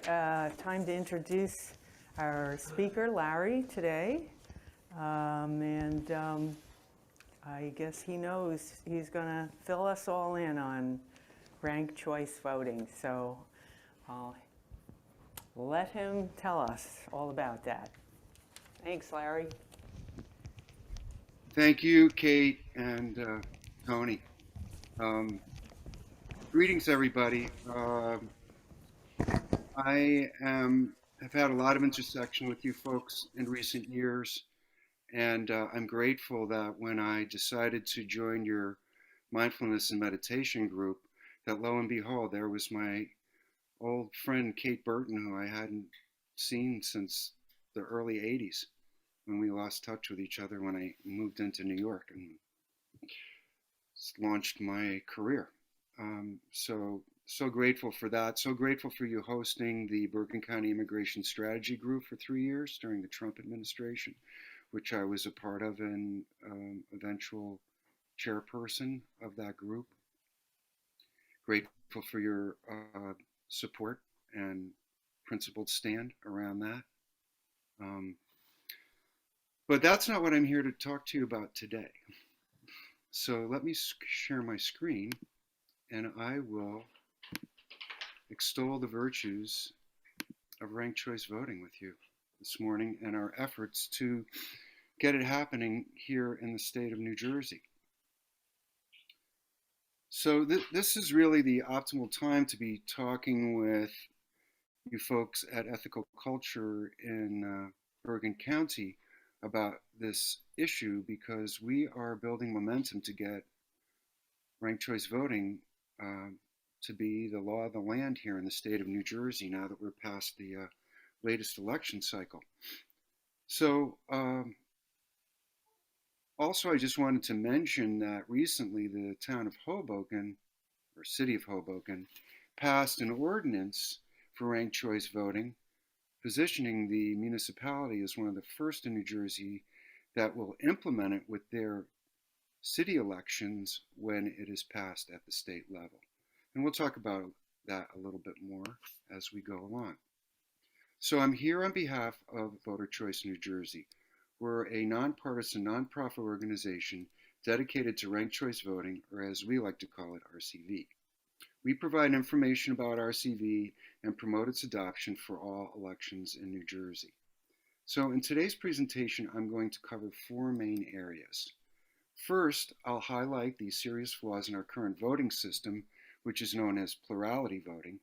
time to introduce our speaker, Larry, today. I guess he knows he's going to fill us all in on ranked choice voting. So I'll let him tell us all about that. Thanks, Larry. Thank you, Kate and Tony. Greetings, everybody. I have had a lot of intersection with you folks in recent years, and I'm grateful that when I decided to join your mindfulness and meditation group, that lo and behold, there was my old friend Kate Burton, who I hadn't seen since the early 80s when we lost touch with each other when I moved into New York and launched my career. So grateful for that. So grateful for you hosting the Bergen County Immigration Strategy Group for 3 years during the Trump administration, which I was a part of and eventual chairperson of that group. Grateful for your support and principled stand around that. But that's not what I'm here to talk to you about today. So let me share my screen and I will extol the virtues of ranked choice voting with you this morning and our efforts to get it happening here in the state of New Jersey. So this is really the optimal time to be talking with you folks at Ethical Culture in Bergen County about this issue, because we are building momentum to get ranked choice voting to be the law of the land here in the state of New Jersey now that we're past the latest election cycle. So also I just wanted to mention that recently the town of Hoboken, or city of Hoboken, passed an ordinance for ranked choice voting, positioning the municipality as one of the first in New Jersey that will implement it with their city elections when it is passed at the state level. And we'll talk about that a little bit more as we go along. So I'm here on behalf of Voter Choice New Jersey. We're a nonpartisan, nonprofit organization dedicated to ranked choice voting, or as we like to call it, RCV. We provide information about RCV and promote its adoption for all elections in New Jersey. So in today's presentation, I'm going to cover 4 main areas. First, I'll highlight the serious flaws in our current voting system, which is known as plurality voting.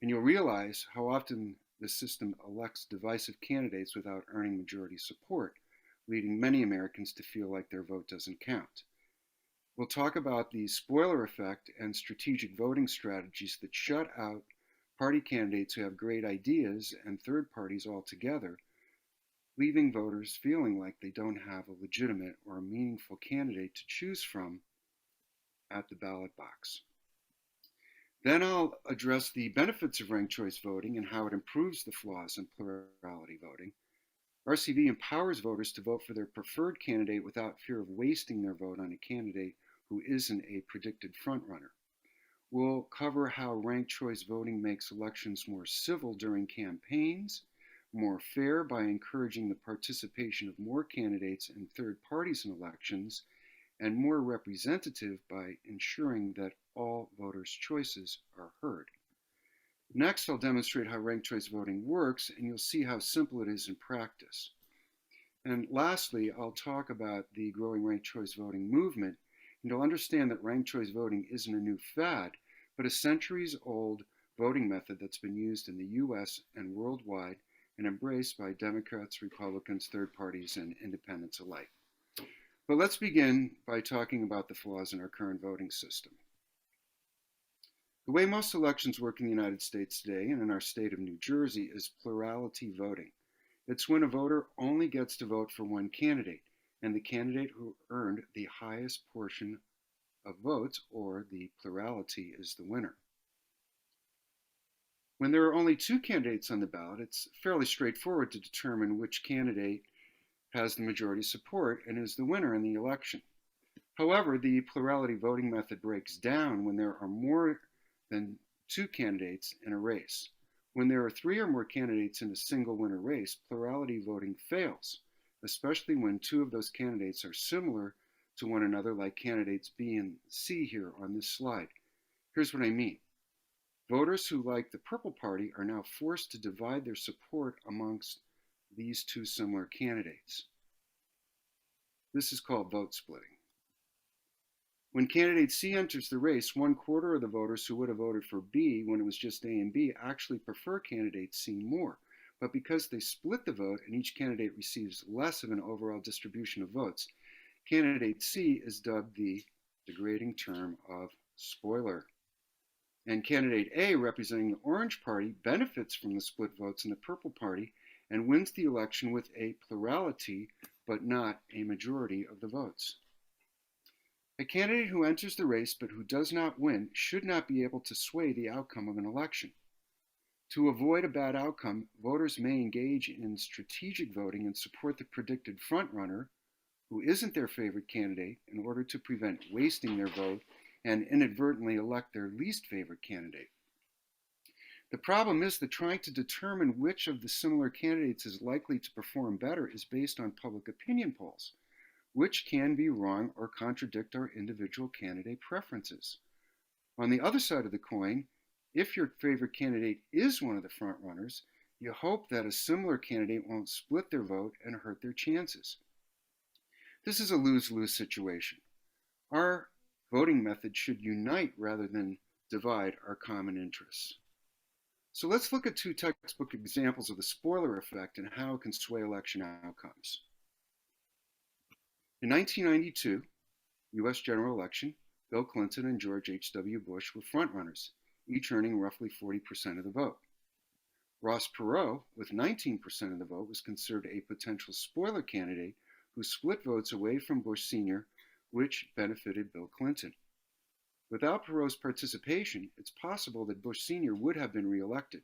And you'll realize how often the system elects divisive candidates without earning majority support, leading many Americans to feel like their vote doesn't count. We'll talk about the spoiler effect and strategic voting strategies that shut out party candidates who have great ideas and third parties altogether, leaving voters feeling like they don't have a legitimate or a meaningful candidate to choose from at the ballot box. Then I'll address the benefits of ranked choice voting and how it improves the flaws in plurality voting. RCV empowers voters to vote for their preferred candidate without fear of wasting their vote on a candidate who isn't a predicted frontrunner. We'll cover how ranked choice voting makes elections more civil during campaigns, more fair by encouraging the participation of more candidates and third parties in elections, and more representative by ensuring that all voters' choices are heard. Next, I'll demonstrate how ranked choice voting works, and you'll see how simple it is in practice. And lastly, I'll talk about the growing ranked choice voting movement, and you'll understand that ranked choice voting isn't a new fad, but a centuries-old voting method that's been used in the US and worldwide and embraced by Democrats, Republicans, third parties, and independents alike. But let's begin by talking about the flaws in our current voting system. The way most elections work in the United States today and in our state of New Jersey is plurality voting. It's when a voter only gets to vote for one candidate, and the candidate who earned the highest portion of votes, or the plurality, is the winner. When there are only 2 candidates on the ballot, it's fairly straightforward to determine which candidate has the majority support and is the winner in the election. However, the plurality voting method breaks down when there are more than 2 candidates in a race, When there are 3 or more candidates in a single winner race, plurality voting fails, especially when 2 of those candidates are similar to one another, like candidates B and C here on this slide. Here's what I mean. Voters who like the purple party are now forced to divide their support amongst these 2 similar candidates. This is called vote splitting. When candidate C enters the race, 1/4 of the voters who would have voted for B when it was just A and B actually prefer candidate C more. But because they split the vote and each candidate receives less of an overall distribution of votes, candidate C is dubbed the degrading term of spoiler. And candidate A, representing the orange party, benefits from the split votes in the purple party and wins the election with a plurality, but not a majority of the votes. A candidate who enters the race but who does not win should not be able to sway the outcome of an election. To avoid a bad outcome, voters may engage in strategic voting and support the predicted frontrunner, who isn't their favorite candidate, in order to prevent wasting their vote and inadvertently elect their least favorite candidate. The problem is that trying to determine which of the similar candidates is likely to perform better is based on public opinion polls, which can be wrong or contradict our individual candidate preferences. On the other side of the coin, if your favorite candidate is one of the frontrunners, you hope that a similar candidate won't split their vote and hurt their chances. This is a lose-lose situation. Our voting method should unite rather than divide our common interests. So let's look at 2 textbook examples of the spoiler effect and how it can sway election outcomes. In 1992, U.S. general election, Bill Clinton and George H.W. Bush were frontrunners, each earning roughly 40% of the vote. Ross Perot, with 19% of the vote, was considered a potential spoiler candidate who split votes away from Bush Sr., which benefited Bill Clinton. Without Perot's participation, it's possible that Bush Sr. would have been reelected.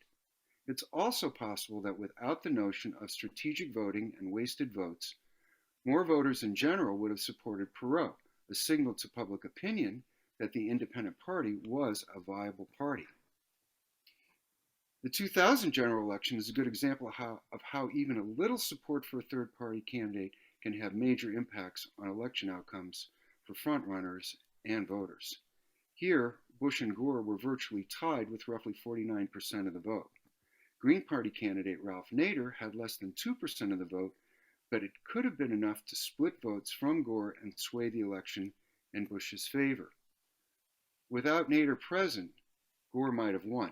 It's also possible that without the notion of strategic voting and wasted votes, more voters in general would have supported Perot, a signal to public opinion that the independent party was a viable party. The 2000 general election is a good example of how even a little support for a third-party candidate can have major impacts on election outcomes for frontrunners and voters. Here, Bush and Gore were virtually tied with roughly 49% of the vote. Green Party candidate Ralph Nader had less than 2% of the vote, but it could have been enough to split votes from Gore and sway the election in Bush's favor. Without Nader present, Gore might have won.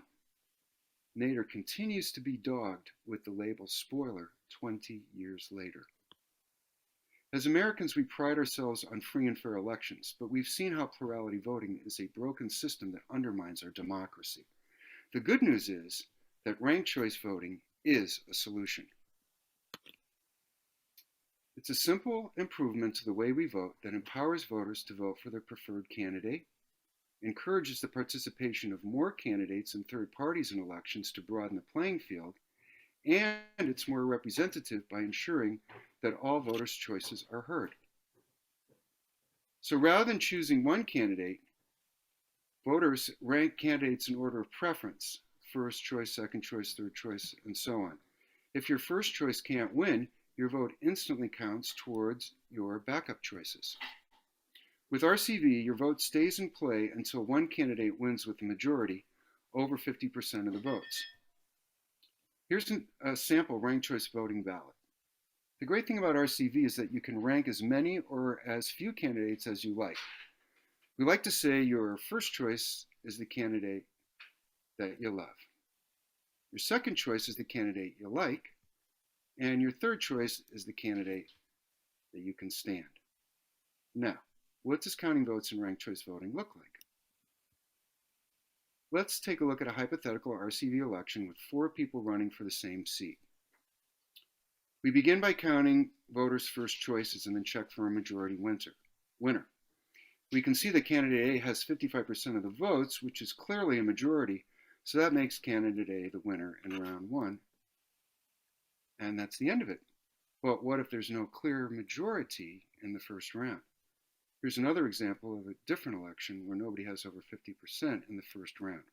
Nader continues to be dogged with the label spoiler 20 years later. As Americans, we pride ourselves on free and fair elections, but we've seen how plurality voting is a broken system that undermines our democracy. The good news is that ranked choice voting is a solution. It's a simple improvement to the way we vote that empowers voters to vote for their preferred candidate, encourages the participation of more candidates and third parties in elections to broaden the playing field, and it's more representative by ensuring that all voters' choices are heard. So rather than choosing one candidate, voters rank candidates in order of preference: first choice, second choice, third choice, and so on. If your first choice can't win, your vote instantly counts towards your backup choices. With RCV, your vote stays in play until one candidate wins with the majority, over 50% of the votes. Here's a sample ranked choice voting ballot. The great thing about RCV is that you can rank as many or as few candidates as you like. We like to say your first choice is the candidate that you love. Your second choice is the candidate you like. And your third choice is the candidate that you can stand. Now, what does counting votes in ranked choice voting look like? Let's take a look at a hypothetical RCV election with 4 people running for the same seat. We begin by counting voters' first choices and then check for a majority winner. We can see that candidate A has 55% of the votes, which is clearly a majority, so that makes candidate A the winner in round 1. And that's the end of it. But what if there's no clear majority in the first round? Here's another example of a different election where nobody has over 50% in the first round.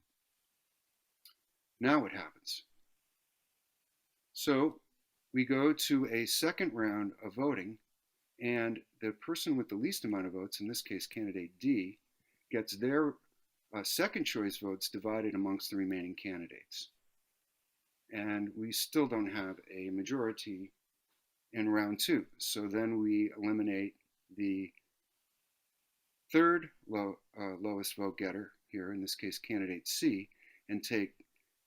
Now what happens? So we go to a second round of voting, and the person with the least amount of votes, in this case candidate D, gets their second choice votes divided amongst the remaining candidates. And we still don't have a majority in round two. So then we eliminate the third lowest vote getter here, in this case candidate C, and take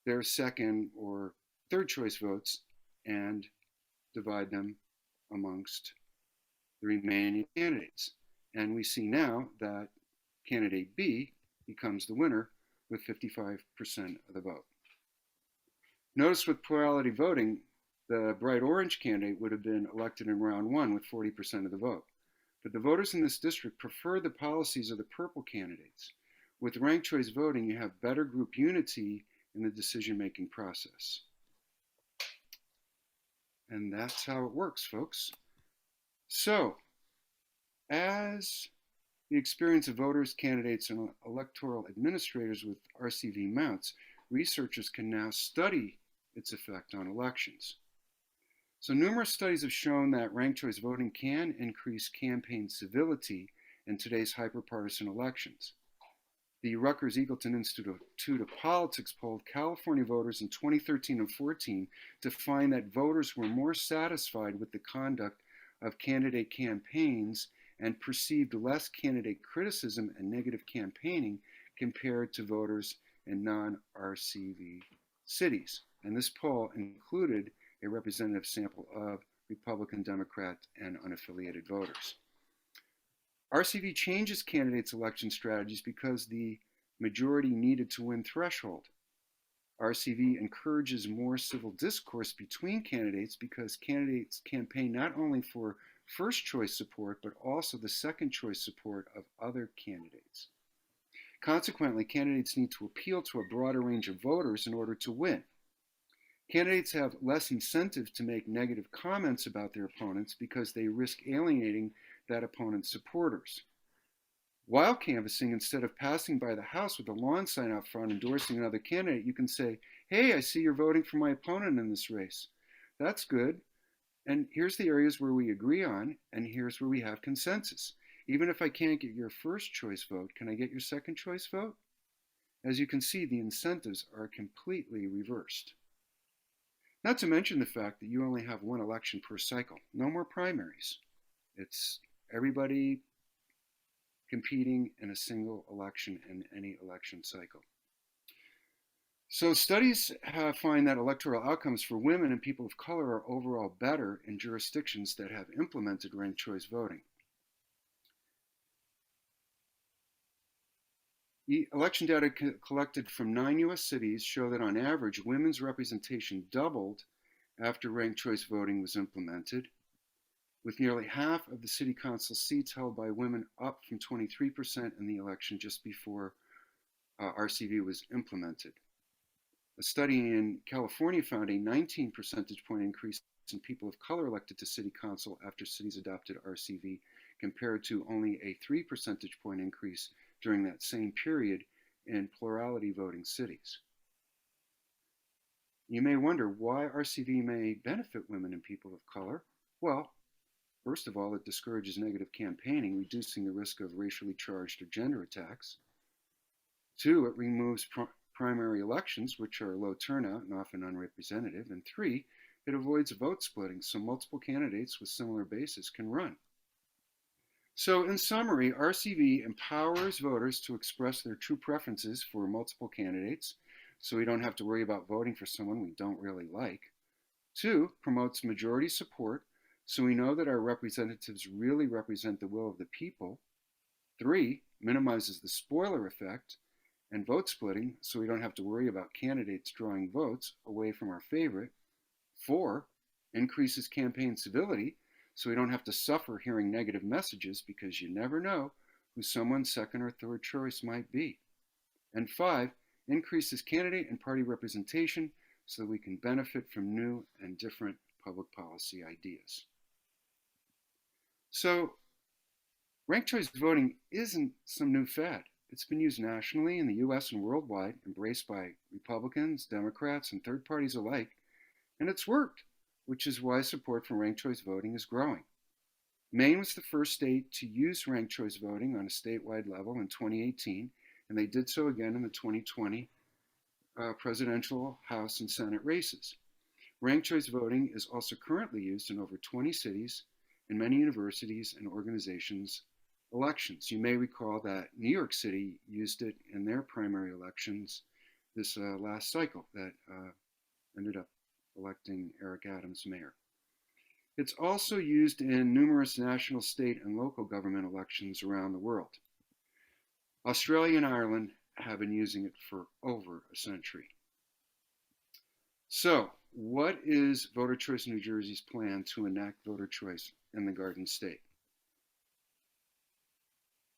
their second or third choice votes and divide them amongst the remaining candidates. And we see now that candidate B becomes the winner with 55% of the vote. Notice with plurality voting, the bright orange candidate would have been elected in round one with 40% of the vote. But the voters in this district prefer the policies of the purple candidates. With ranked choice voting, you have better group unity in the decision-making process. And that's how it works, folks. So, as the experience of voters, candidates, and electoral administrators with RCV mounts, researchers can now study its effect on elections. So numerous studies have shown that ranked choice voting can increase campaign civility in today's hyperpartisan elections. The Rutgers-Eagleton Institute of Politics polled California voters in 2013 and 14 to find that voters were more satisfied with the conduct of candidate campaigns and perceived less candidate criticism and negative campaigning compared to voters in non-RCV cities. And this poll included a representative sample of Republican, Democrat, and unaffiliated voters. RCV changes candidates' election strategies because the majority needed to win threshold. RCV encourages more civil discourse between candidates because candidates campaign not only for first choice support, but also the second choice support of other candidates. Consequently, candidates need to appeal to a broader range of voters in order to win. Candidates have less incentive to make negative comments about their opponents because they risk alienating that opponent's supporters. While canvassing, instead of passing by the house with a lawn sign out front endorsing another candidate, you can say, "Hey, I see you're voting for my opponent in this race. That's good. And here's the areas where we agree on, and here's where we have consensus. Even if I can't get your first choice vote, can I get your second choice vote?" As you can see, the incentives are completely reversed. Not to mention the fact that you only have one election per cycle. No more primaries. It's everybody competing in a single election in any election cycle. So studies find that electoral outcomes for women and people of color are overall better in jurisdictions that have implemented ranked choice voting. The election data collected from 9 U.S. cities show that on average, women's representation doubled after ranked choice voting was implemented, with nearly half of the city council seats held by women, up from 23% in the election just before RCV was implemented. A study in California found a 19 percentage point increase in people of color elected to city council after cities adopted RCV, compared to only a 3 percentage point increase during that same period in plurality voting cities. You may wonder why RCV may benefit women and people of color. Well, first of all, it discourages negative campaigning, reducing the risk of racially charged or gender attacks. 2, it removes primary elections, which are low turnout and often unrepresentative. And 3, it avoids vote splitting, so multiple candidates with similar bases can run. So in summary, RCV empowers voters to express their true preferences for multiple candidates, so we don't have to worry about voting for someone we don't really like. 2, promotes majority support, so we know that our representatives really represent the will of the people. 3, minimizes the spoiler effect and vote splitting, so we don't have to worry about candidates drawing votes away from our favorite. 4, increases campaign civility, so we don't have to suffer hearing negative messages because you never know who someone's second or third choice might be. And 5, increases candidate and party representation so that we can benefit from new and different public policy ideas. So, ranked choice voting isn't some new fad. It's been used nationally in the US and worldwide, embraced by Republicans, Democrats, and third parties alike, And it's worked, which is why support for ranked choice voting is growing. Maine was the first state to use ranked choice voting on a statewide level in 2018, and they did so again in the 2020 presidential, House, and Senate races. Ranked choice voting is also currently used in over 20 cities and many universities and organizations' elections. You may recall that New York City used it in their primary elections this last cycle that ended up electing Eric Adams mayor. It's also used in numerous national, state, and local government elections around the world. Australia and Ireland have been using it for over a century. So, what is Voter Choice New Jersey's plan to enact voter choice in the Garden State?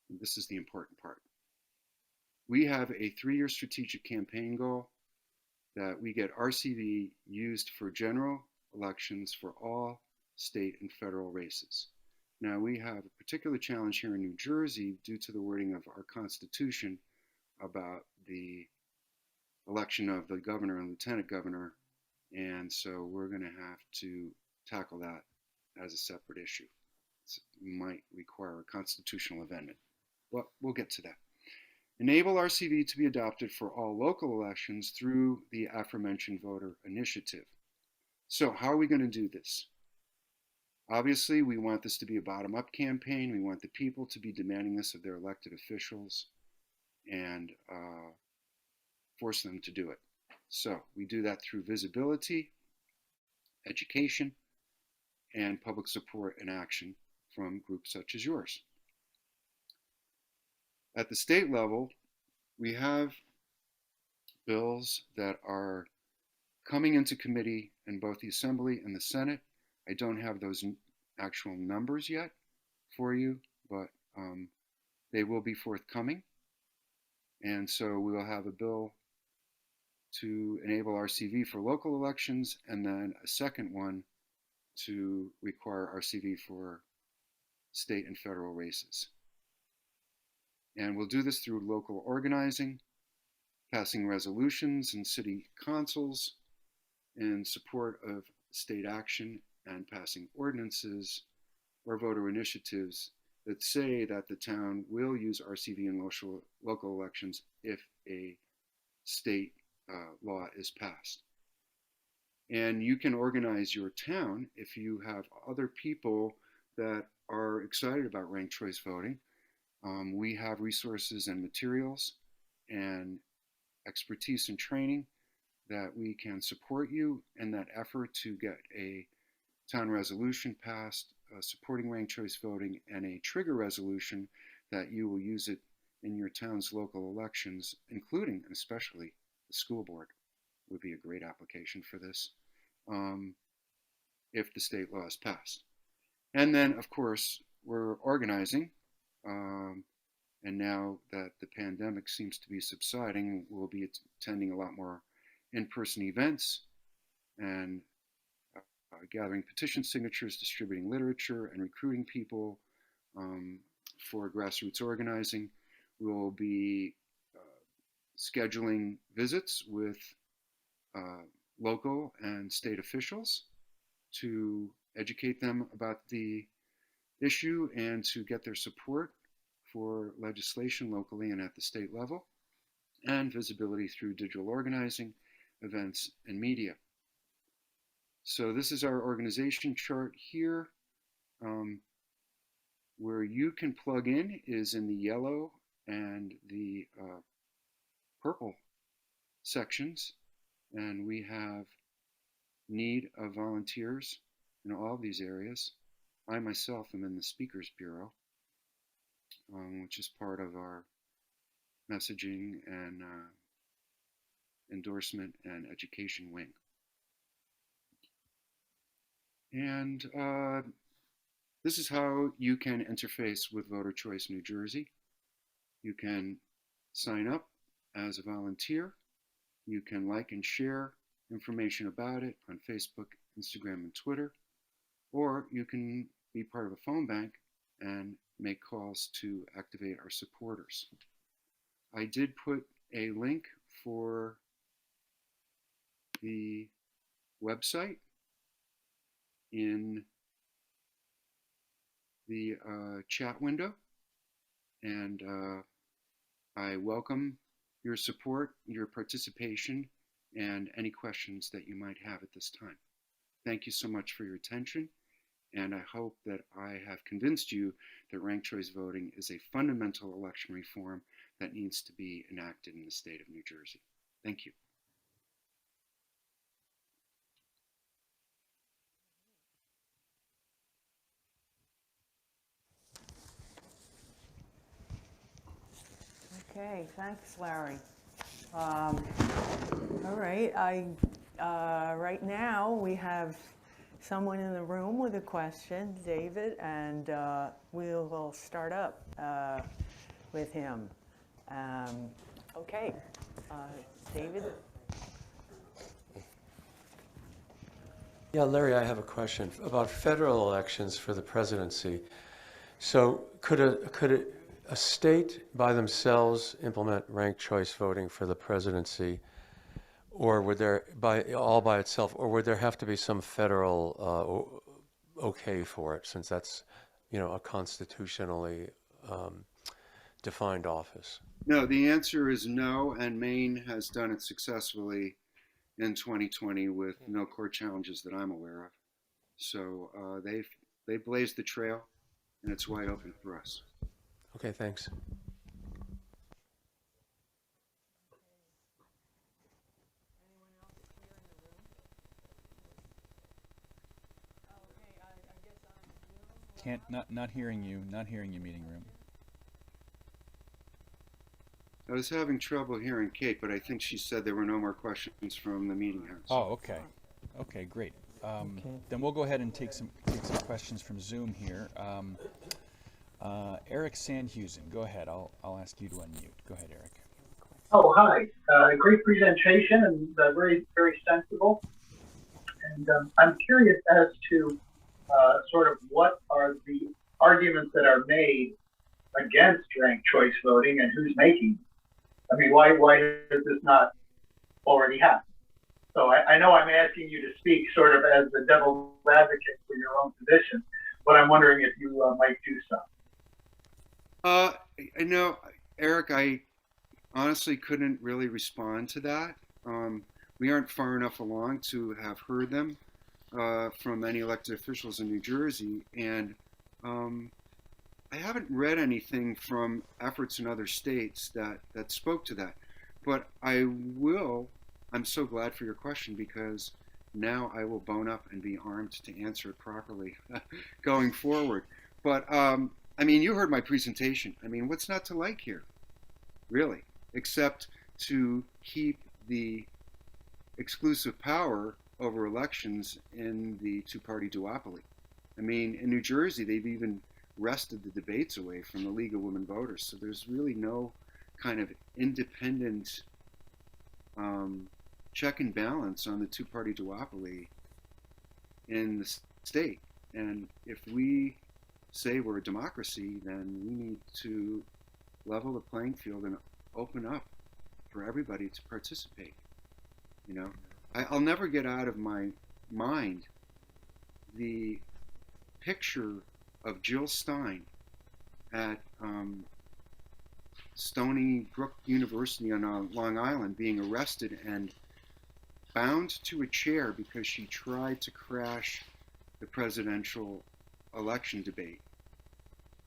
This is the important part. We have a 3-year strategic campaign goal that we get RCV used for general elections for all state and federal races. Now, we have a particular challenge here in New Jersey due to the wording of our Constitution about the election of the governor and lieutenant governor, and so we're going to have to tackle that as a separate issue. It might require a constitutional amendment, but we'll get to that. Enable RCV to be adopted for all local elections through the aforementioned voter initiative. So how are we going to do this? Obviously, we want this to be a bottom-up campaign. We want the people to be demanding this of their elected officials and force them to do it. So we do that through visibility, education, and public support and action from groups such as yours. At the state level, we have bills that are coming into committee in both the Assembly and the Senate. I don't have those actual numbers yet for you, but they will be forthcoming. And so we will have a bill to enable RCV for local elections, and then a second one to require RCV for state and federal races. And we'll do this through local organizing, passing resolutions in city councils in support of state action, and passing ordinances or voter initiatives that say that the town will use RCV in local elections if a state law is passed. And you can organize your town if you have other people that are excited about ranked choice voting. We have resources and materials and expertise and training that we can support you in that effort to get a town resolution passed supporting ranked choice voting, and a trigger resolution that you will use it in your town's local elections, including and especially the school board would be a great application for this if the state law is passed. And then, of course, we're organizing, and now that the pandemic seems to be subsiding, we'll be attending a lot more in-person events and gathering petition signatures, distributing literature, and recruiting people for grassroots organizing. We'll be scheduling visits with local and state officials to educate them about the issue and to get their support for legislation locally and at the state level, and visibility through digital organizing, events, and media. So this is our organization chart here. Where you can plug in is in the yellow and the purple sections, and we have need of volunteers in all of these areas. I myself am in the Speakers Bureau, which is part of our messaging and endorsement and education wing. And this is how you can interface with Voter Choice New Jersey. You can sign up as a volunteer. You can like and share information about it on Facebook, Instagram, and Twitter. Or you can be part of a phone bank and make calls to activate our supporters. I did put a link for the website in the chat window, and I welcome your support, your participation, and any questions that you might have at this time. Thank you so much for your attention, and I hope that I have convinced you that ranked choice voting is a fundamental election reform that needs to be enacted in the state of New Jersey. Thank you. Okay, thanks, Larry. All right, right now we have someone in the room with a question, David, and we'll start up with him. Okay, David? Yeah, Larry, I have a question about federal elections for the presidency. So could a state by themselves implement ranked choice voting for the presidency, or would there all by itself, or would there have to be some federal okay for it, since that's, you know, a constitutionally defined office? No, the answer is no, and Maine has done it successfully in 2020 with no court challenges that I'm aware of. So they blazed the trail, and it's wide open for us. Okay, thanks. Not hearing you, meeting room. I was having trouble hearing Kate, but I think she said there were no more questions from the meeting house. Oh, okay. Okay, great. Then we'll go ahead and take some questions from Zoom here. Eric Sandhusen, go ahead. I'll ask you to unmute. Go ahead, Eric. Oh, hi. Great presentation and very, very sensible. And I'm curious as to sort of what are the arguments that are made against ranked choice voting and who's making them. I mean, why does this not already happen? So I know I'm asking you to speak sort of as the devil's advocate for your own position, but I'm wondering if you might do so. I know, Eric, I honestly couldn't really respond to that. We aren't far enough along to have heard them from any elected officials in New Jersey, and I haven't read anything from efforts in other states that spoke to that. But I'm so glad for your question, because now I will bone up and be armed to answer it properly going forward. But I mean, you heard my presentation. I mean, what's not to like here, really, except to keep the exclusive power over elections in the two-party duopoly. I mean, in New Jersey, they've even wrested the debates away from the League of Women Voters. So there's really no kind of independent check and balance on the two-party duopoly in the state. And if we say we're a democracy, then we need to level the playing field and open up for everybody to participate. You know, I'll never get out of my mind the picture of Jill Stein at Stony Brook University on Long Island being arrested and bound to a chair because she tried to crash the presidential election debate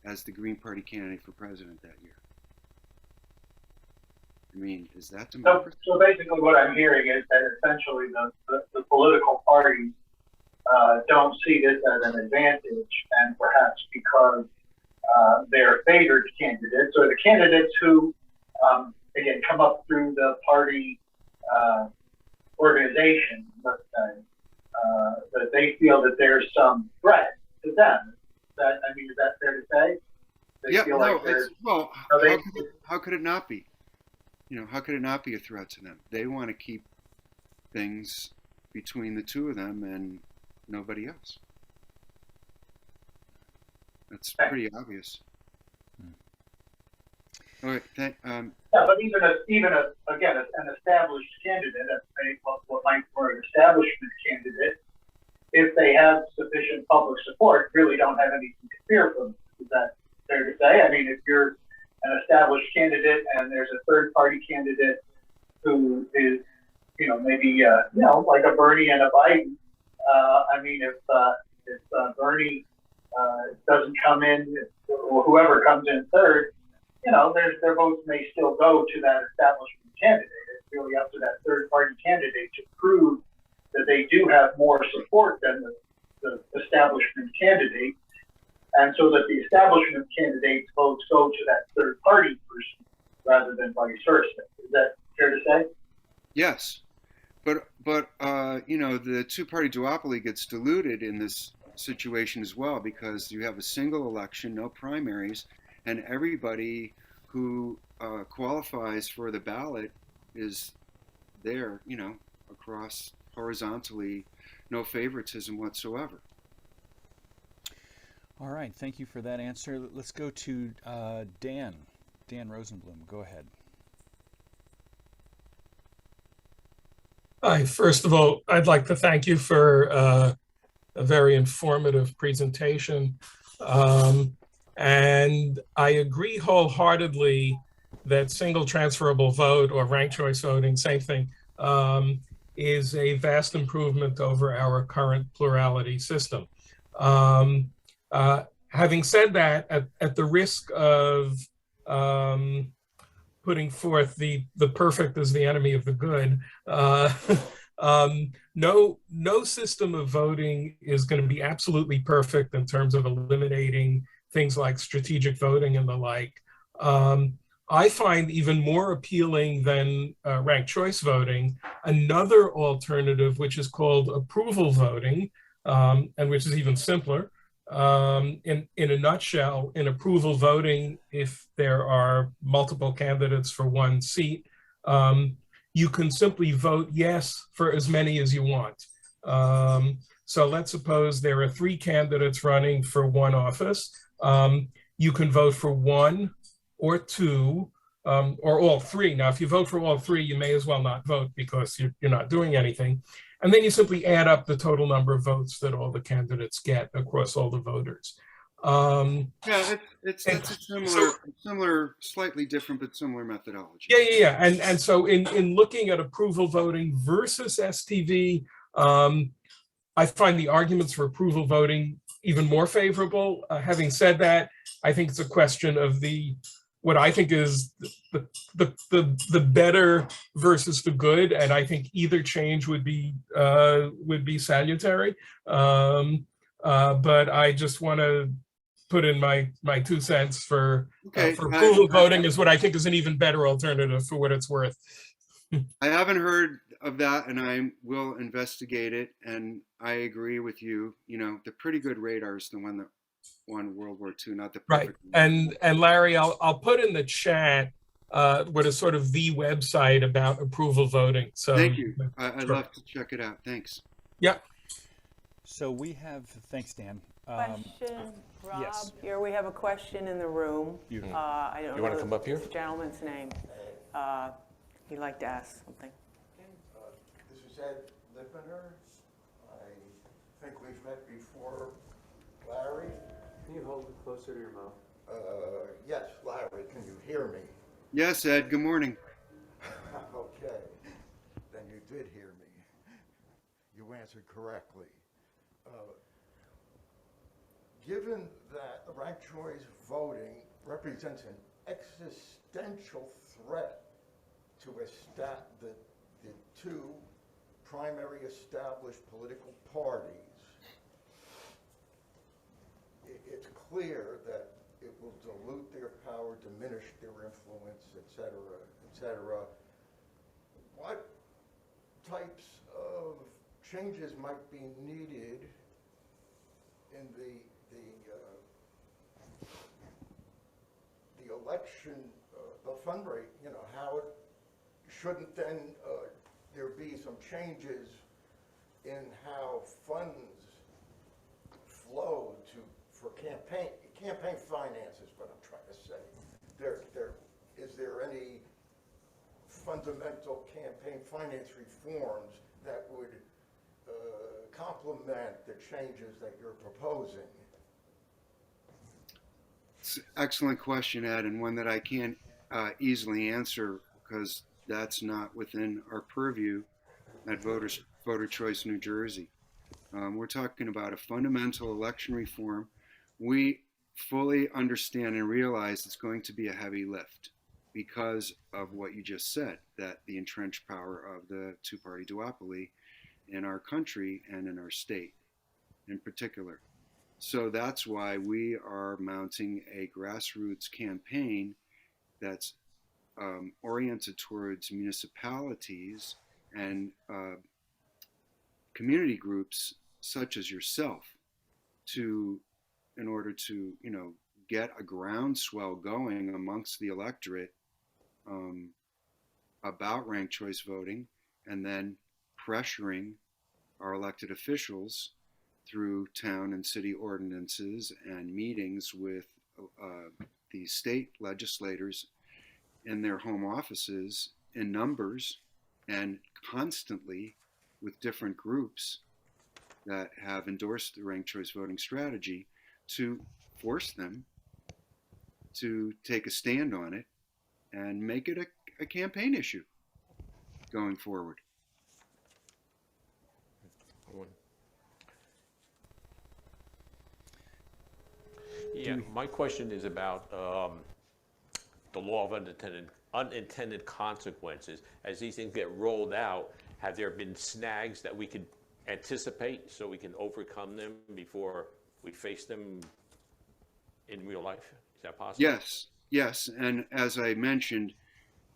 as the Green Party candidate for president that year. I mean, is that democracy? So basically what I'm hearing is that essentially the political parties don't see this as an advantage, and perhaps because they're favored candidates, or the candidates who, again, come up through the party organization, let's say, that they feel that there's some threat to them. Is that fair to say? They Yeah, feel no, like there's, well, how could it not be? You know, how could it not be a threat to them? They want to keep things between the two of them and nobody else. That's pretty obvious. All right. Yeah, but again, an established candidate, what might for an establishment candidate, if they have sufficient public support, really don't have anything to fear from. Is that fair to say? I mean, if you're an established candidate and there's a third party candidate who is, maybe like a Bernie and a Biden. I mean, if Bernie doesn't come in, or whoever comes in third, their votes may still go to that establishment candidate. It's really up to that third party candidate to prove that they do have more support than the establishment candidate, and so that the establishment candidate's votes go to that third party person rather than vice versa. Is that fair to say? Yes, but the two-party duopoly gets diluted in this situation as well, because you have a single election, no primaries, and everybody who qualifies for the ballot is there, across horizontally, no favoritism whatsoever. All right, thank you for that answer. Let's go to Dan Rosenblum. Go ahead. Hi, first of all, I'd like to thank you for a very informative presentation. And I agree wholeheartedly that single transferable vote, or ranked choice voting, same thing, is a vast improvement over our current plurality system. Having said that, at the risk of putting forth the perfect as the enemy of the good, no system of voting is going to be absolutely perfect in terms of eliminating things like strategic voting and the like. I find even more appealing than ranked choice voting another alternative, which is called approval voting, and which is even simpler. In a nutshell, in approval voting, if there are multiple candidates for one seat, you can simply vote yes for as many as you want. So let's suppose there are 3 candidates running for one office. You can vote for 1 or 2 or all 3. Now, if you vote for all 3, you may as well not vote because you're not doing anything. And then you simply add up the total number of votes that all the candidates get across all the voters. Yeah, it's a similar, slightly different, but similar methodology. Yeah. And so in looking at approval voting versus STV, I find the arguments for approval voting even more favorable. Having said that, I think it's a question of what I think is the better versus the good, and I think either change would be salutary. But I just want to put in my 2 cents for approval voting is what I think is an even better alternative for what it's worth. I haven't heard of that, and I will investigate it. And I agree with you. The pretty good radar is the one that won World War II, not the perfect. Right. And Larry, I'll put in the chat what is sort of the website about approval voting. So thank you. I'd love to check it out. Thanks. Yep. So thanks, Dan. Question, Rob? Yes. Here we have a question in the room. I don't know. You want to come up here? This gentleman's name. He'd like to ask something. This is Ed Lippener. I think we've met before. Larry? Can you hold it closer to your mouth? Yes, Larry, can you hear me? Yes, Ed, good morning. Okay, then you did hear me. You answered correctly. Given that ranked choice voting represents an existential threat to the 2 primary established political parties, it's clear that it will dilute their power, diminish their influence, et cetera. What types of changes might be needed in the election, the fundraising? How shouldn't then there be some changes in how funds flow for campaign finances? What I'm trying to say, there there any fundamental campaign finance reforms that would complement the changes that you're proposing? It's an excellent question, Ed, and one that I can't easily answer because that's not within our purview at Voter Choice New Jersey. We're talking about a fundamental election reform. We fully understand and realize it's going to be a heavy lift because of what you just said, that the entrenched power of the two-party duopoly in our country and in our state in particular. So that's why we are mounting a grassroots campaign that's oriented towards municipalities and community groups such as yourself in order to, get a groundswell going amongst the electorate about ranked choice voting, and then pressuring our elected officials through town and city ordinances and meetings with the state legislators in their home offices in numbers and constantly with different groups that have endorsed the ranked choice voting strategy to force them to take a stand on it and make it a campaign issue going forward. Yeah, my question is about the law of unintended consequences. As these things get rolled out, have there been snags that we could anticipate so we can overcome them before we face them in real life? Is that possible? Yes. And as I mentioned,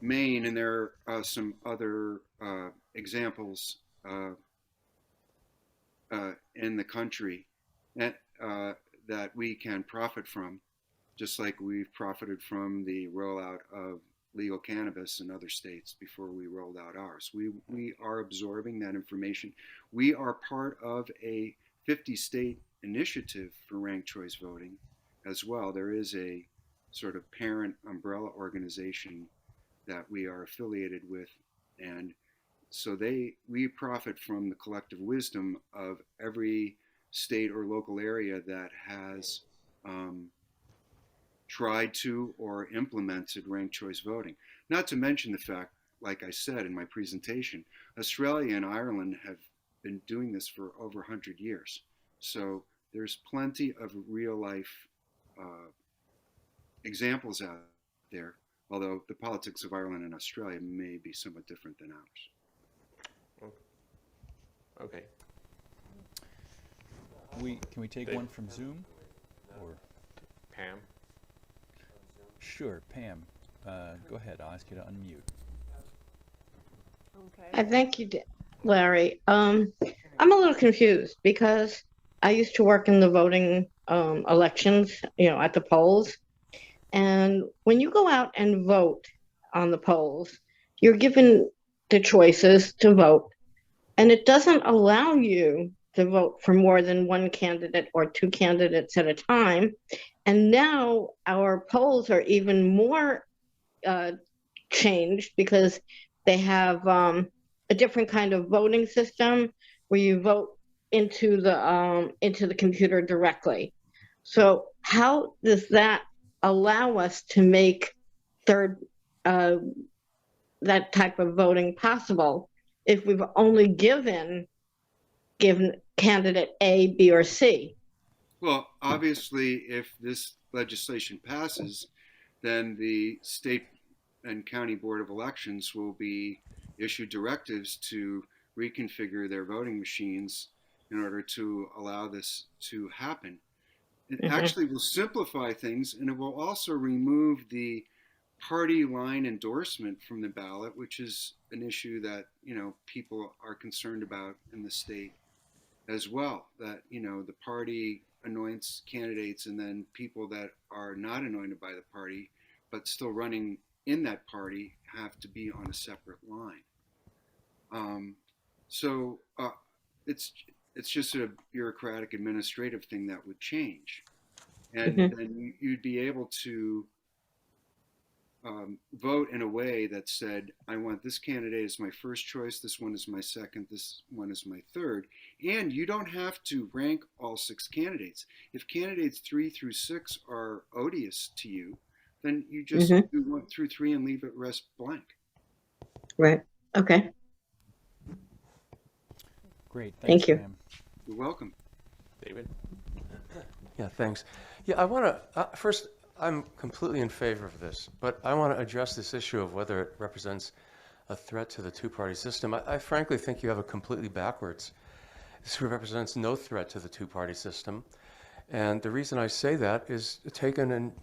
Maine, and there are some other examples in the country that we can profit from, just like we've profited from the rollout of legal cannabis in other states before we rolled out ours. We are absorbing that information. We are part of a 50-state initiative for ranked choice voting as well. There is a sort of parent umbrella organization that we are affiliated with, and so we profit from the collective wisdom of every state or local area that has tried to or implemented ranked choice voting. Not to mention the fact, like I said in my presentation, Australia and Ireland have been doing this for over 100 years. So there's plenty of real life examples out there, although the politics of Ireland and Australia may be somewhat different than ours. Okay. Can we take one from Zoom? Or Pam? Sure, Pam. Go ahead. I'll ask you to unmute. Okay. Thank you, Larry. I'm a little confused because I used to work in the voting elections, at the polls. And when you go out and vote on the polls, you're given the choices to vote, and it doesn't allow you to vote for more than one candidate or two candidates at a time. And now our polls are even more changed because they have a different kind of voting system where you vote into the computer directly. So how does that allow us to make that type of voting possible if we've only given candidate A, B, or C? Well, obviously, if this legislation passes, then the state and county board of elections will be issued directives to reconfigure their voting machines in order to allow this to happen. It actually will simplify things, and it will also remove the party line endorsement from the ballot, which is an issue that people are concerned about in the state as well. That the party anoints candidates, and then people that are not anointed by the party but still running in that party have to be on a separate line. So it's just a bureaucratic administrative thing that would change, and then you'd be able to vote in a way that said, I want this candidate as my first choice, this one is my second, this one is my third. And you don't have to rank all 6 candidates. If candidates 3 through 6 are odious to you, then you just do 1 through 3 and leave it rest blank. Right. Okay. Great. Thank you. Graham. You're welcome. David? Yeah, thanks. Yeah, I want to, first, I'm completely in favor of this, but I want to address this issue of whether it represents a threat to the two-party system. I frankly think you have it completely backwards. This represents no threat to the two-party system. And the reason I say that is taken in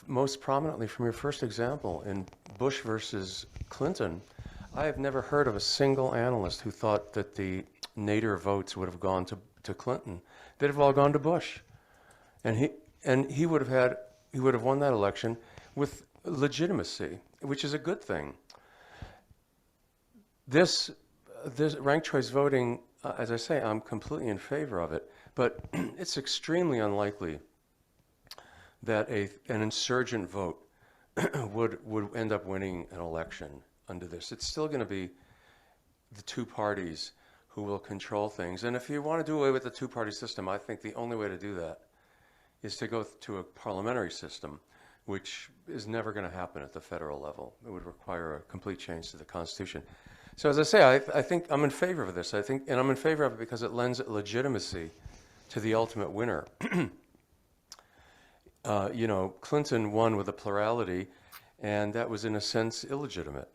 most prominently from your first example in Bush versus Clinton. I have never heard of a single analyst who thought that the Nader votes would have gone to Clinton. They'd have all gone to Bush. And he would have won that election with legitimacy, which is a good thing. This ranked choice voting, as I say, I'm completely in favor of it, but it's extremely unlikely that an insurgent vote would end up winning an election under this. It's still going to be the two parties who will control things. And if you want to do away with the two-party system, I think the only way to do that is to go to a parliamentary system, which is never going to happen at the federal level. It would require a complete change to the Constitution. So as I say, I think I'm in favor of this. And I'm in favor of it because it lends legitimacy to the ultimate winner. Clinton won with a plurality, and that was in a sense illegitimate,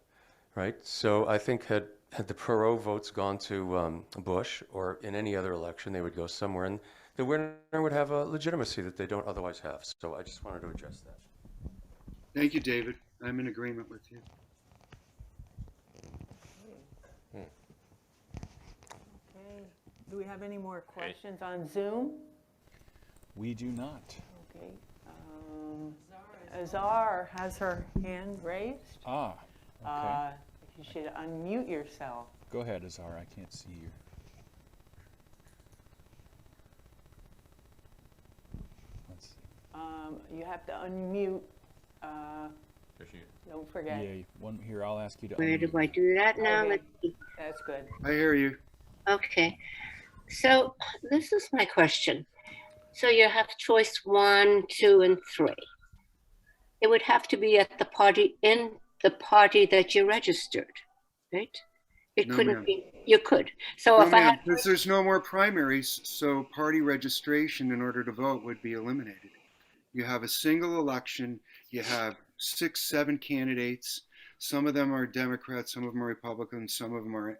right? So I think had the pro votes gone to Bush or in any other election, they would go somewhere, and the winner would have a legitimacy that they don't otherwise have. So I just wanted to address that. Thank you, David. I'm in agreement with you. Okay. Do we have any more questions on Zoom? We do not. Okay. Azar has her hand raised. Ah, okay. You should unmute yourself. Go ahead, Azar. I can't see you. Let's see. You have to unmute. Don't forget. Yeah, one here. I'll ask you to. Where do unmute. I do that now? Okay. Let's see. That's good. I hear you. Okay. So this is my question. So you have choice 1, 2, and 3. It would have to be at the party in the party that you registered, right? It No, couldn't ma'am. be. You could. So No, if I ma'am, had, because there's no more primaries, so party registration in order to vote would be eliminated. You have a single election. You have 6, 7 candidates. Some of them are Democrats, some of them are Republicans, some of them are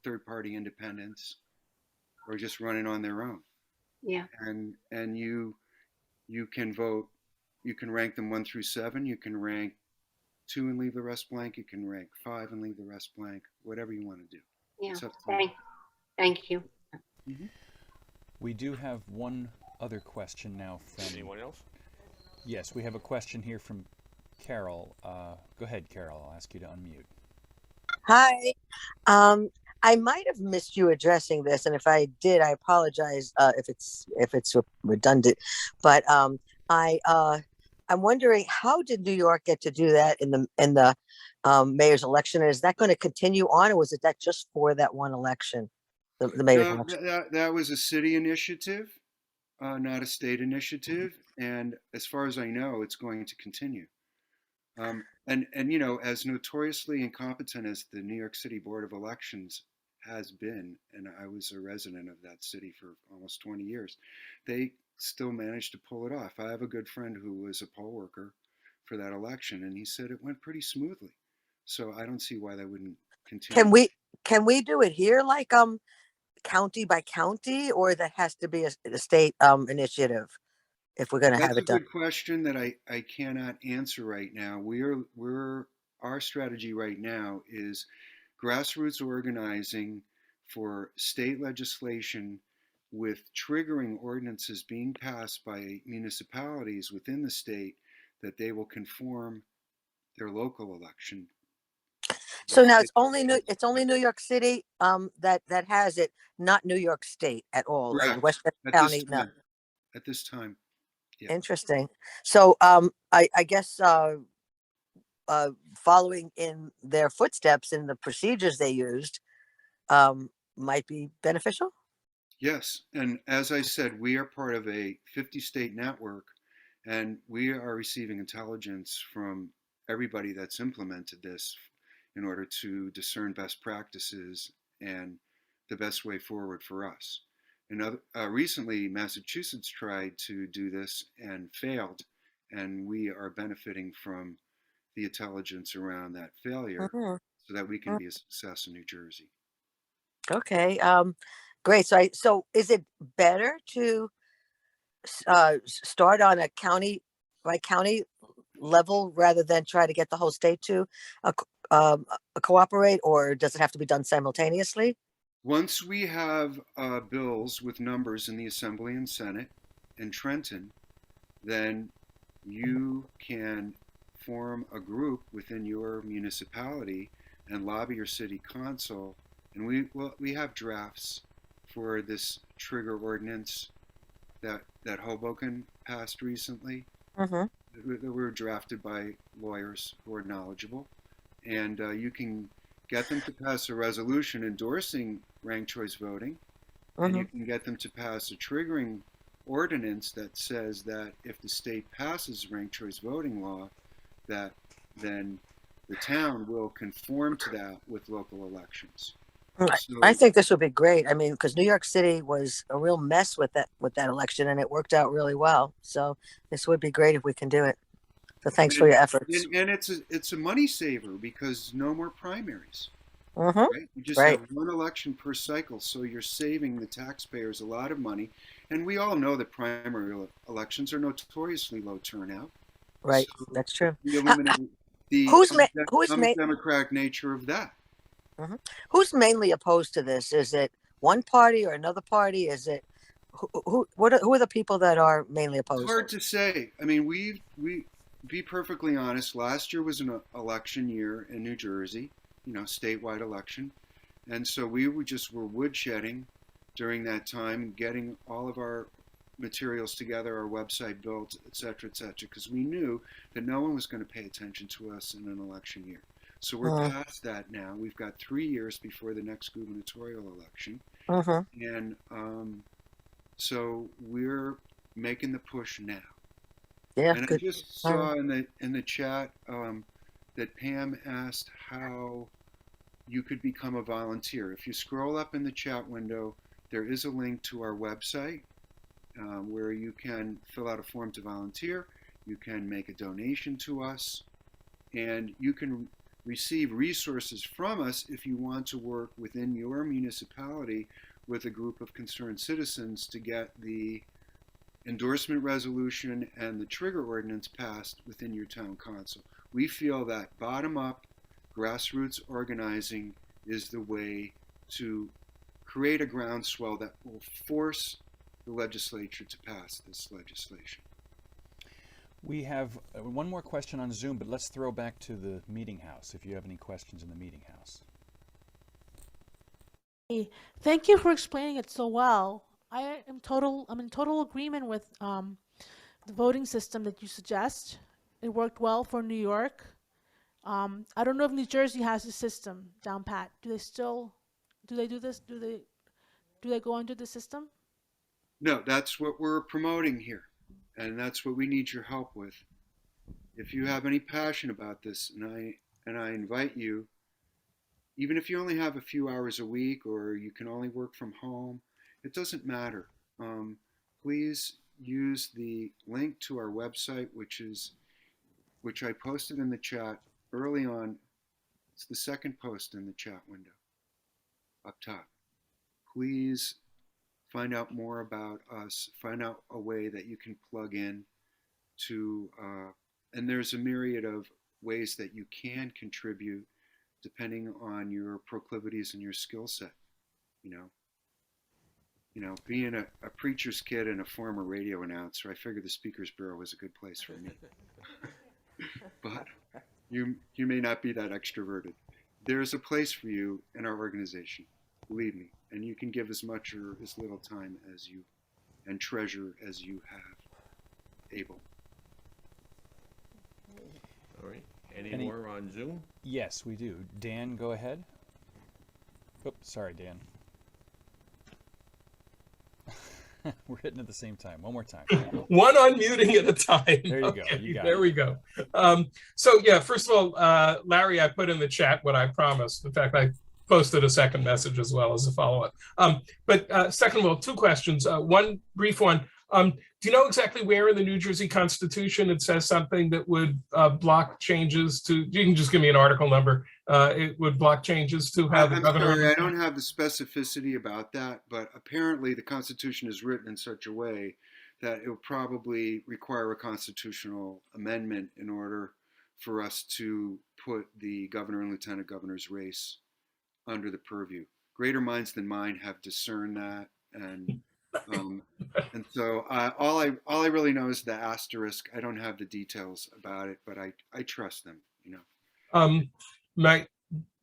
third-party independents, or just running on their own. yeah, And you can vote. You can rank them 1 through 7. You can rank 2 and leave the rest blank. You can rank 5 and leave the rest blank. Whatever you want to do. yeah. It's up to you. Thank you. We do have one other question now from. Anyone else? Yes, we have a question here from Carol. Go ahead, Carol. I'll ask you to unmute. Hi. I might have missed you addressing this, and if I did, I apologize if it's redundant. But I'm wondering, how did New York get to do that in the mayor's election? Is that going to continue on, or was it that just for that one election, the mayor's election? That was a city initiative, not a state initiative. And as far as I know, it's going to continue. And as notoriously incompetent as the New York City Board of Elections has been, and I was a resident of that city for almost 20 years, they still managed to pull it off. I have a good friend who was a poll worker for that election, and he said it went pretty smoothly. So I don't see why that wouldn't continue. Can we do it here, like county by county, or that has to be a state initiative if we're going to have it done? That's a good question that I cannot answer right now. Our strategy right now is grassroots organizing for state legislation with triggering ordinances being passed by municipalities within the state that they will conform their local election. So now it's only New York City that has it, not New York State at all. Correct. Like Westchester County, no. At this time. Yeah. Interesting. So I guess following in their footsteps in the procedures they used might be beneficial. Yes, and as I said, we are part of a 50-state network, and we are receiving intelligence from everybody that's implemented this in order to discern best practices and the best way forward for us. And recently, Massachusetts tried to do this and failed, and we are benefiting from the intelligence around that failure Mhm. so that we can be a success in New Jersey. Okay. Great. So is it better to start on a county by county level rather than try to get the whole state to cooperate, or does it have to be done simultaneously? Once we have bills with numbers in the Assembly and Senate in Trenton, then you can form a group within your municipality and lobby your city council. And we have drafts for this trigger ordinance that Hoboken passed recently. Mm-hmm. That were drafted by lawyers who are knowledgeable. And you can get them to pass a resolution endorsing ranked choice voting, and you can get them to pass a triggering ordinance that says that if the state passes ranked choice voting law, that then the town will conform to that with local elections. I think this would be great. I mean, because New York City was a real mess with that election, and it worked out really well. So this would be great if we can do it. So thanks for your efforts. And it's a money saver because no more primaries. Mm-hmm. Right? You just have one election per cycle, so you're saving the taxpayers a lot of money. And we all know that primary elections are notoriously low turnout. Right, so that's true. We eliminate the undemocratic nature of that. Mm-hmm. Who's mainly opposed to this? Is it one party or another party? Is it who are the people that are mainly opposed? It's hard to say. I mean, we be perfectly honest. Last year was an election year in New Jersey, statewide election, and so we were woodshedding during that time, getting all of our materials together, our website built, et cetera, because we knew that no one was going to pay attention to us in an election year. So we're past that now. We've got 3 years before the next gubernatorial election. And so we're making the push now. Yeah, and good. I just saw in the chat that Pam asked how you could become a volunteer. If you scroll up in the chat window, there is a link to our website where you can fill out a form to volunteer. You can make a donation to us, and you can receive resources from us if you want to work within your municipality with a group of concerned citizens to get the endorsement resolution and the trigger ordinance passed within your town council. We feel that bottom-up grassroots organizing is the way to create a groundswell that will force the legislature to pass this legislation. We have one more question on Zoom, but let's throw back to the meeting house if you have any questions in the meeting house. Thank you for explaining it so well. I'm in total agreement with the voting system that you suggest. It worked well for New York. I don't know if New Jersey has a system down pat. Do they do this? Do they go under the system? No, that's what we're promoting here. And that's what we need your help with. If you have any passion about this, and I invite you, even if you only have a few hours a week or you can only work from home, it doesn't matter. Please use the link to our website, which I posted in the chat early on. It's the second post in the chat window up top. Please find out more about us, find out a way that you can plug in to, and there's a myriad of ways that you can contribute depending on your proclivities and your skill set. Being a preacher's kid and a former radio announcer, I figured the Speakers Bureau was a good place for me. But you may not be that extroverted. There's a place for you in our organization, believe me, and you can give as much or as little time as you and treasure as you have able. All right. Any more on Zoom? Yes, we do. Dan, go ahead. Oops, sorry, Dan. We're hitting at the same time. One more time. One unmuting at a time. There you go. You got there it. we go. So yeah, first of all, Larry, I put in the chat what I promised. In fact, I posted a second message as well as a follow-up. But second of all, two questions. One brief one. Do you know exactly where in the New Jersey Constitution it says something that would block changes to, you can just give me an article number, it would block changes to how the I'm governor... sorry, I don't have the specificity about that, but apparently the Constitution is written in such a way that it will probably require a constitutional amendment in order for us to put the governor and lieutenant governor's race under the purview. Greater minds than mine have discerned that, and so all I really know is the asterisk. I don't have the details about it, but I trust them, you know.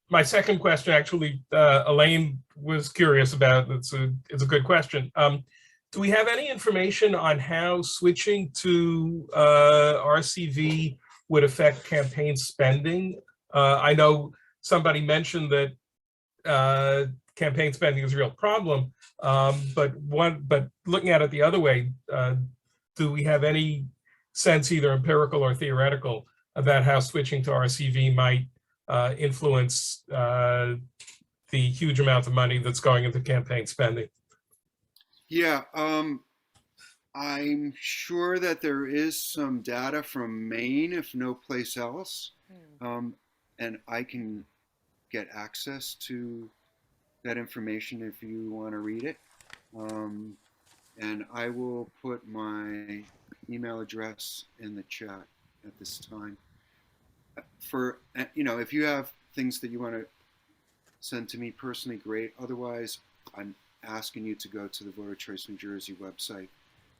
My second question, actually, Elaine was curious about. It's a good question. Do we have any information on how switching to RCV would affect campaign spending? I know somebody mentioned that campaign spending is a real problem, but looking at it the other way, do we have any sense, either empirical or theoretical, about how switching to RCV might influence the huge amount of money that's going into campaign spending? Yeah, I'm sure that there is some data from Maine, if no place else, and I can get access to that information if you want to read it. And I will put my email address in the chat at this time. For, you know, if you have things that you want to send to me personally, great. Otherwise, I'm asking you to go to the Voter Choice New Jersey website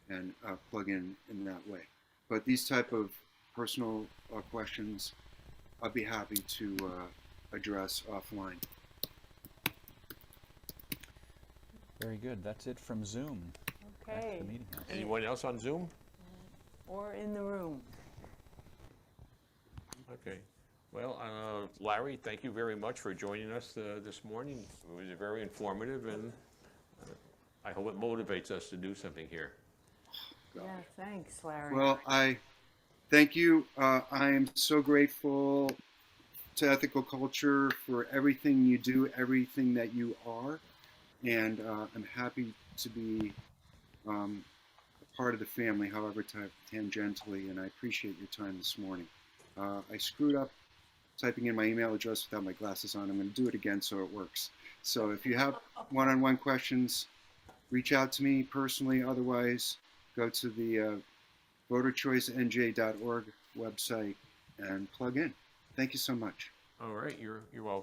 and plug in that way. But these type of personal questions, I'll be happy to address offline. Very good. That's it from Zoom. Okay. The meeting house. Anyone else on Zoom? Or in the room? Okay. Well, Larry, thank you very much for joining us this morning. It was very informative, and I hope it motivates us to do something here. Yeah, thanks, Larry. Well, I thank you. I am so grateful to Ethical Culture for everything you do, everything that you are, and I'm happy to be a part of the family, however tangentially, and I appreciate your time this morning. I screwed up typing in my email address without my glasses on. I'm going to do it again so it works. So if you have one-on-one questions, reach out to me personally. Otherwise, go to the voterchoicenj.org website and plug in. Thank you so much. All right, you're welcome.